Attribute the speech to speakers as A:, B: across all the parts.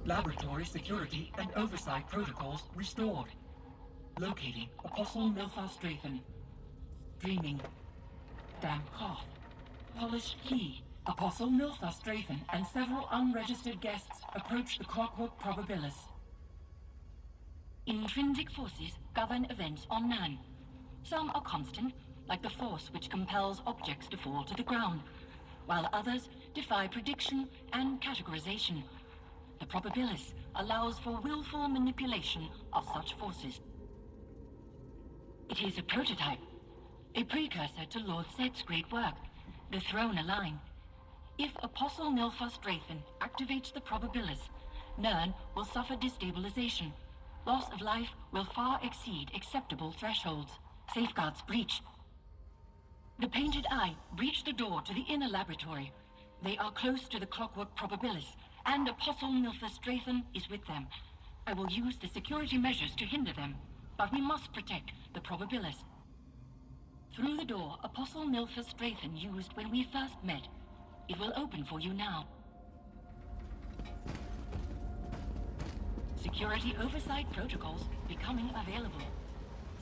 A: Laboratory security and oversight protocols restored. Locating Apostle Nilfas Drayton. Dreaming. Damp cough. Polished key. Apostle Nilfas Drayton and several unregistered guests approach the Clockwork Probabilis.
B: Intrinsic forces govern events on Nan. Some are constant, like the force which compels objects to fall to the ground, while others defy prediction and categorization. The Probabilis allows for willful manipulation of such forces. It is a prototype, a precursor to Lord Set's great work, the Throne Align. If Apostle Nilfas Drayton activates the Probabilis, Nern will suffer destabilization. Loss of life will far exceed acceptable thresholds. Safeguards breached. The Painted Eye breached the door to the inner laboratory. They are close to the Clockwork Probabilis, and Apostle Nilfas Drayton is with them. I will use the security measures to hinder them, but we must protect the Probabilis. Through the door Apostle Nilfas Drayton used when we first met. It will open for you now. Security oversight protocols becoming available.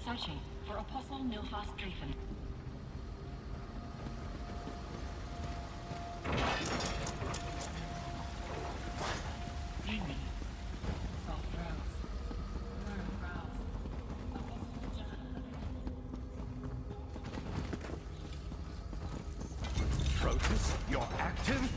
B: Searching for Apostle Nilfas Drayton. Dreaming. Soft rouse. Firm rouse. Apostle
C: Protus, you're active?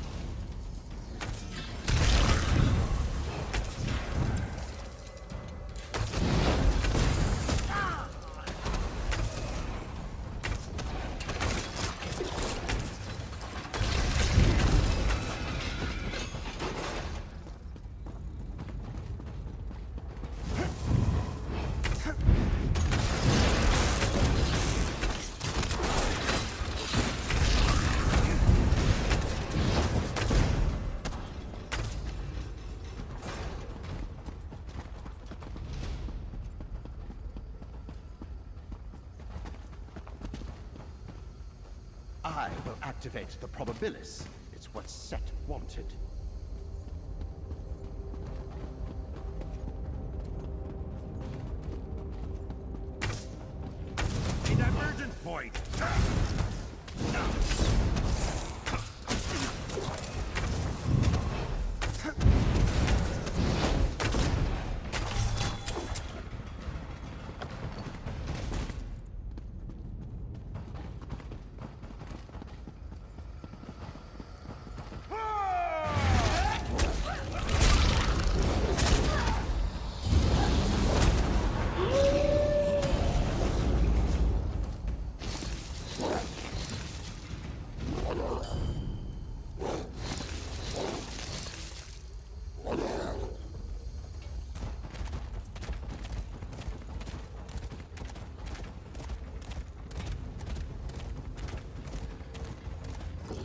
C: I will activate the Probabilis. It's what Set wanted. A divergent point!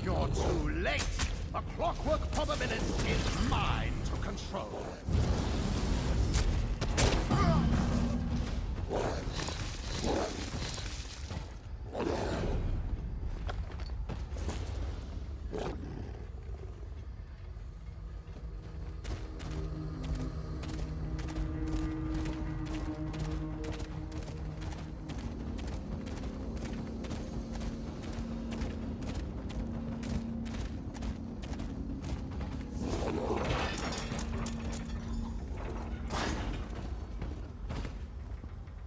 C: You're too late! The Clockwork Probabilis is mine to control.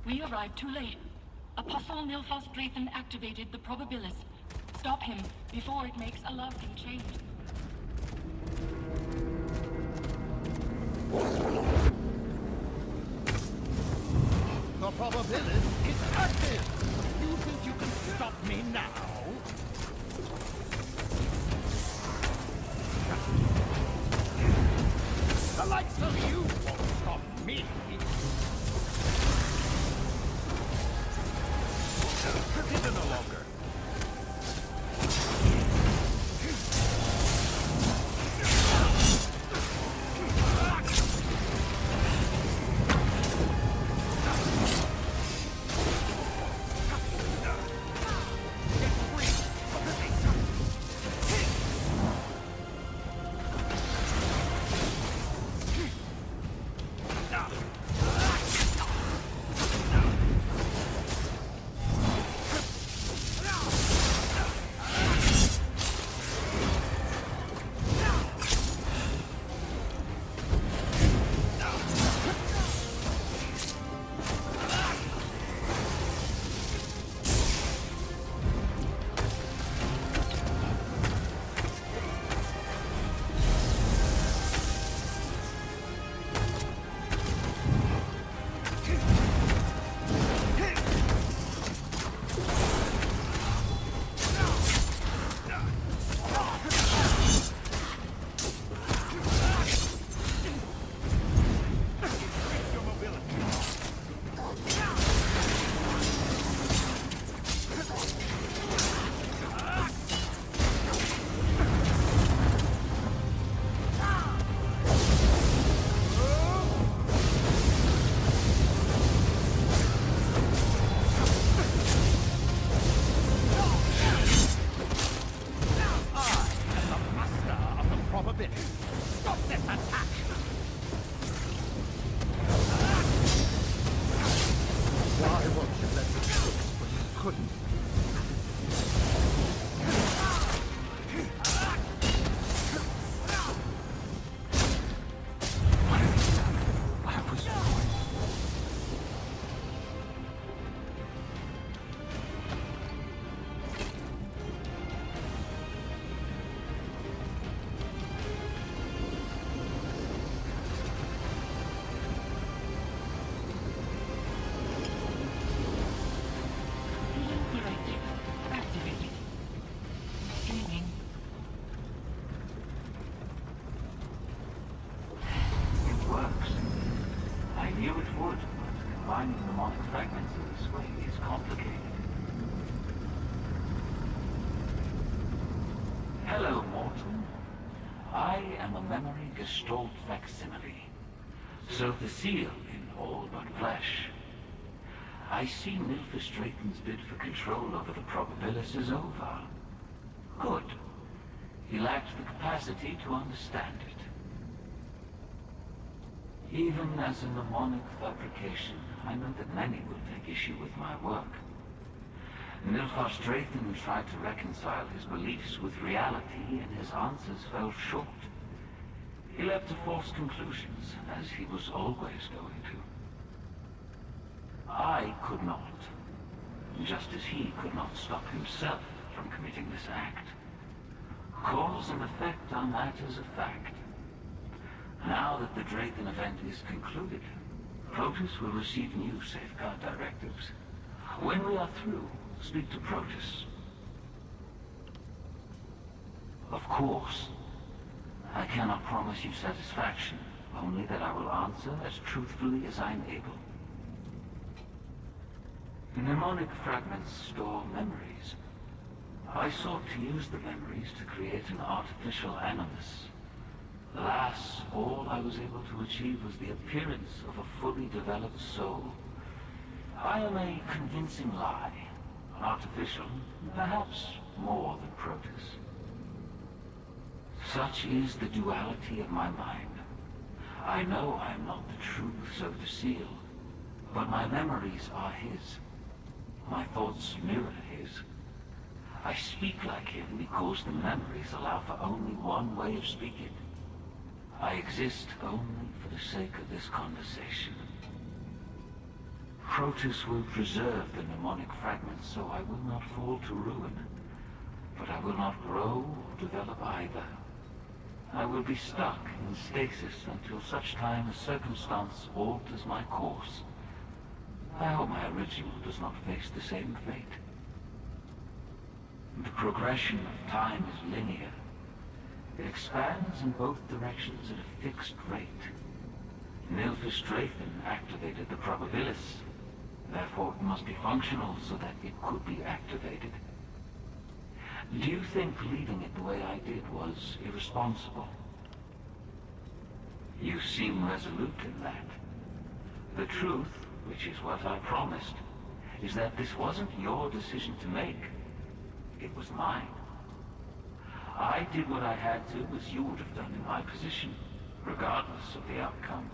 B: We arrived too late. Apostle Nilfas Drayton activated the Probabilis. Stop him before it makes a lasting change.
C: The Probabilis is active! You think you can stop me now? The likes of you won't stop me! Consider no longer.
D: would, but combining mnemonic fragments in this way is complicated. Hello, mortal. I am a memory gestalt facsimile, so the seal in all but flesh. I see Nilphys Drayton's bid for control over the Probabilis is over. Good. He lacked the capacity to understand it. Even as a mnemonic fabrication, I know that many will take issue with my work. Nilphys Drayton tried to reconcile his beliefs with reality, and his answers fell short. He leapt to false conclusions, as he was always going to. I could not, just as he could not stop himself from committing this act. Cause and effect are matters of fact. Now that the Drayton event is concluded, Protus will receive new safeguard directives. When we are through, speak to Protus. Of course, I cannot promise you satisfaction, only that I will answer as truthfully as I'm able. Mnemonic fragments store memories. I sought to use the memories to create an artificial animus. Alas, all I was able to achieve was the appearance of a fully developed soul. I am a convincing lie. Artificial, perhaps more than Protus. Such is the duality of my mind. I know I am not the truth, so to seal, but my memories are his. My thoughts mirror his. I speak like him because the memories allow for only one way of speaking. I exist only for the sake of this conversation. Protus will preserve the mnemonic fragments so I will not fall to ruin, but I will not grow or develop either. I will be stuck in stasis until such time as circumstance alters my course. I hope my original does not face the same fate. The progression of time is linear. It expands in both directions at a fixed rate. Nilphys Drayton activated the Probabilis. Therefore, it must be functional so that it could be activated. Do you think leaving it the way I did was irresponsible? You seem resolute in that. The truth, which is what I promised, is that this wasn't your decision to make. It was mine. I did what I had to, as you would have done in my position, regardless of the outcome.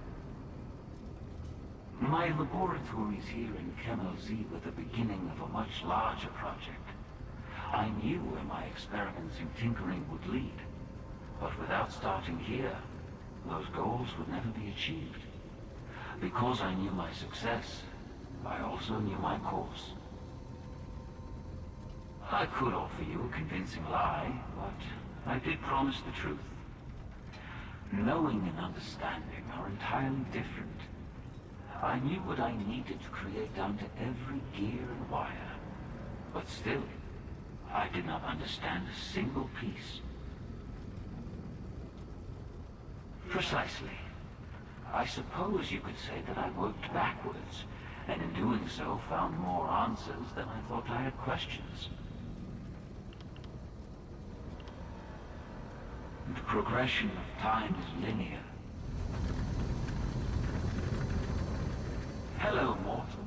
D: My laboratories here in Kemmel Z were the beginning of a much larger project. I knew where my experiments in tinkering would lead, but without starting here, those goals would never be achieved. Because I knew my success, I also knew my course. I could offer you a convincing lie, but I did promise the truth. Knowing and understanding are entirely different. I knew what I needed to create down to every gear and wire, but still, I did not understand a single piece. Precisely. I suppose you could say that I worked backwards, and in doing so found more answers than I thought I had questions. The progression of time is linear. Hello, mortal.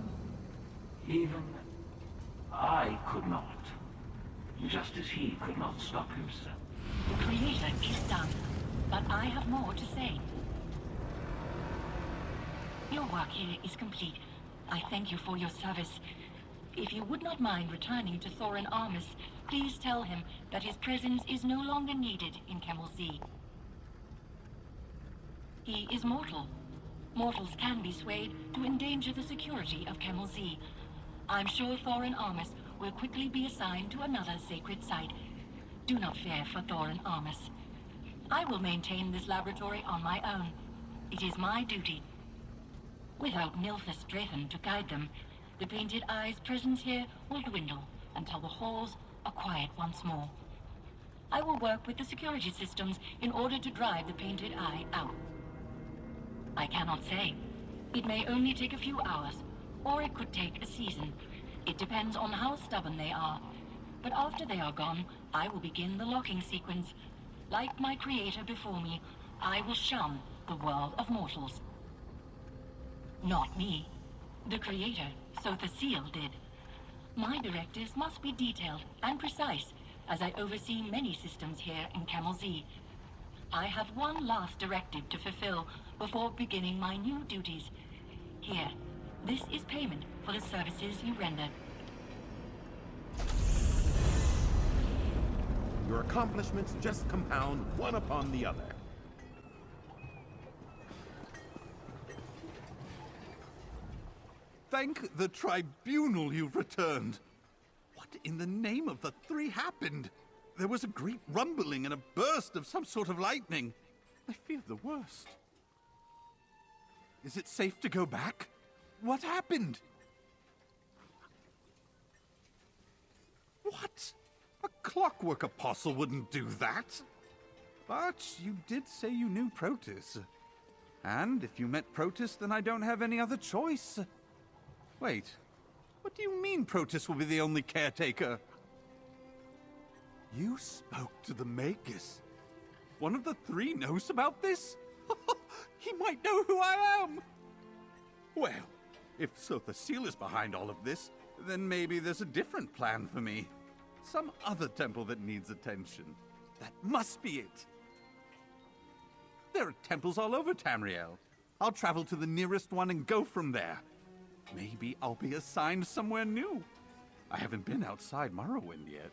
D: Even I could not, just as he could not stop himself.
B: The Creator is done, but I have more to say. Your work here is complete. I thank you for your service. If you would not mind returning to Thorin Armus, please tell him that his presence is no longer needed in Kemmel Z. He is mortal. Mortals can be swayed to endanger the security of Kemmel Z. I'm sure Thorin Armus will quickly be assigned to another sacred site. Do not fear for Thorin Armus. I will maintain this laboratory on my own. It is my duty. Without Nilphys Drayton to guide them, the Painted Eye's presence here will dwindle until the halls are quiet once more. I will work with the security systems in order to drive the Painted Eye out. I cannot say. It may only take a few hours, or it could take a season. It depends on how stubborn they are. But after they are gone, I will begin the locking sequence. Like my creator before me, I will shun the world of mortals. Not me. The creator, so the seal did. My directives must be detailed and precise, as I oversee many systems here in Camel Z. I have one last directive to fulfill before beginning my new duties. Here, this is payment for the services you render.
C: Your accomplishments just compound one upon the other. Thank the tribunal you've returned. What in the name of the three happened? There was a great rumbling and a burst of some sort of lightning. I fear the worst. Is it safe to go back? What happened? What? A Clockwork apostle wouldn't do that. But you did say you knew Protis. And if you met Protis, then I don't have any other choice. Wait, what do you mean Protis will be the only caretaker? You spoke to the Magus. One of the three knows about this? He might know who I am! Well, if so the seal is behind all of this, then maybe there's a different plan for me. Some other temple that needs attention. That must be it. There are temples all over Tamriel. I'll travel to the nearest one and go from there. Maybe I'll be assigned somewhere new. I haven't been outside Morrowind yet.